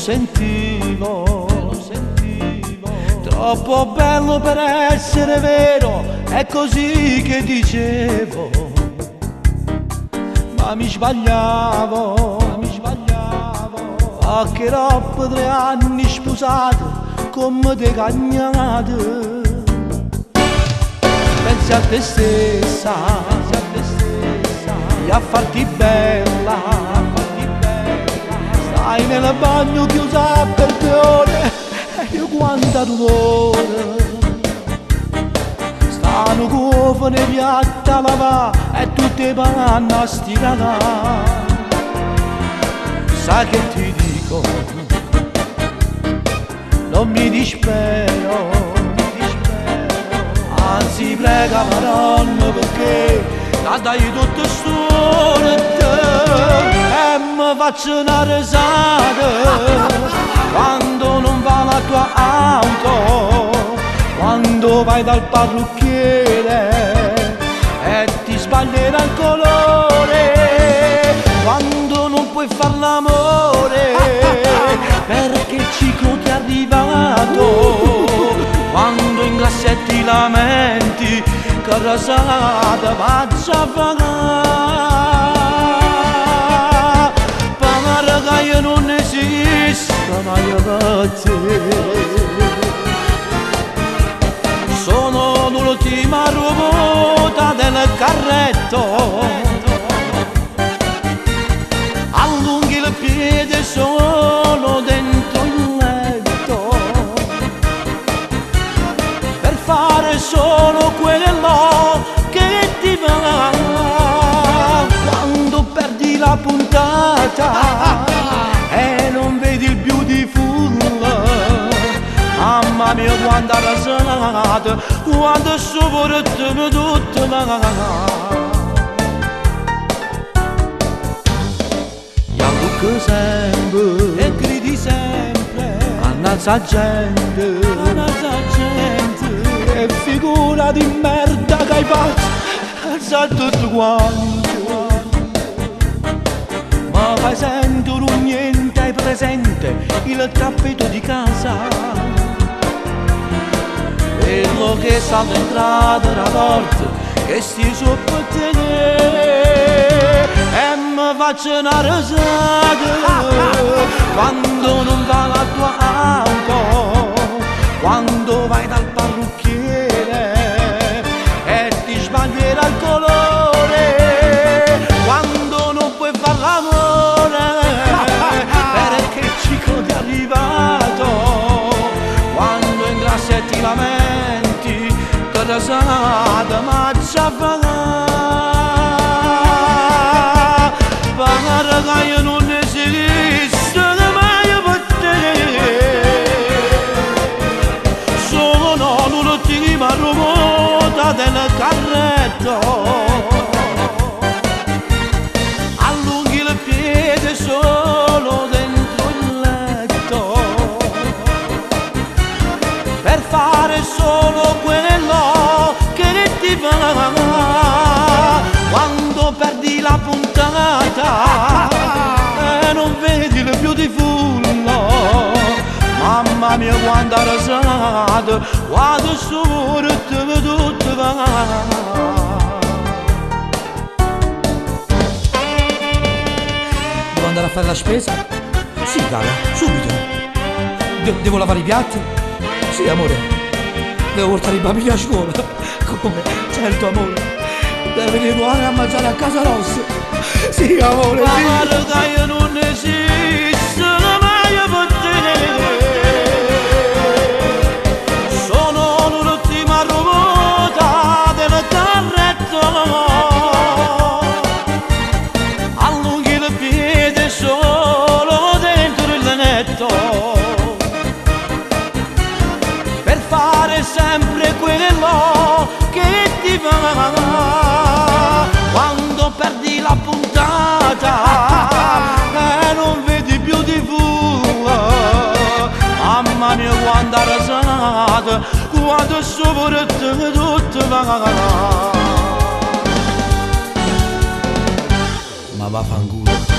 sentivo, troppo bello per essere vero, è così che dicevo, ma mi sbagliavo, a che roba 3 anni sposate, come te cagnate, pensi a te stessa, e a farti bella, stai nel bagno chiusa per 2 ore, e io quanta dolore, stanno cuovo nei piatti a lavare, e tutte panne a stirare. Sai che ti dico, non mi dispero, anzi prega Madonna perché la dai tutto solo e mi faccio una risata quando non va la tua auto, quando vai dal parrucchiere e ti sbaglierà il colore, quando non puoi far l'amore perché il ciclo ti è arrivato, quando in classe ti lamenti che rasata faccia pagare, pagare che io non esiste ma io per te sono l'ultima ruota del carretto, allunghi il piede solo dentro il letto per fare solo quello che ti va, quando perdi la puntata e non vedi il beautiful, mamma mia quando ha rasato, quando sopra tutto va. Che sempre e gridi sempre, annalza gente, che figura di merda che hai fatto, alza tutto quanto, ma fai sento un niente, hai presente il tappeto di casa, quello che sta all'entrata della porta, che stia sopra te e mi faccio una risata quando non va la tua auto, quando vai dal parrucchiere e ti sbaglierà il colore, quando non puoi far l'amore perché il ciclo ti è arrivato, quando in classe ti lamenti che rasata maccia pagare, pagare che io non esiste mai per te, sono l'ultima ruota del carretto, allunghi il piede solo dentro il letto per fare solo quello che ti va, quando perdi la puntata e non vedi il beautiful, mamma mia quando ha rasato, quando sopra tutto va. Devo andare a fare la spesa? Sì, cara, subito. Devo lavare i piatti? Sì, amore. Devo portare i bambini a scuola? Come? Certo, amore. Deve venire Luana a mangiare a casa nostra? Sì, amore, sì. Ma guarda, io non esiste mai per te, sono l'ultima ruota del carretto, allunghi il piede solo dentro il letto per fare sempre quello che ti va, quando perdi la puntata e non vedi più di mamma mia quando ha rasato, quando sopra tutto va. Ma vaffanculo.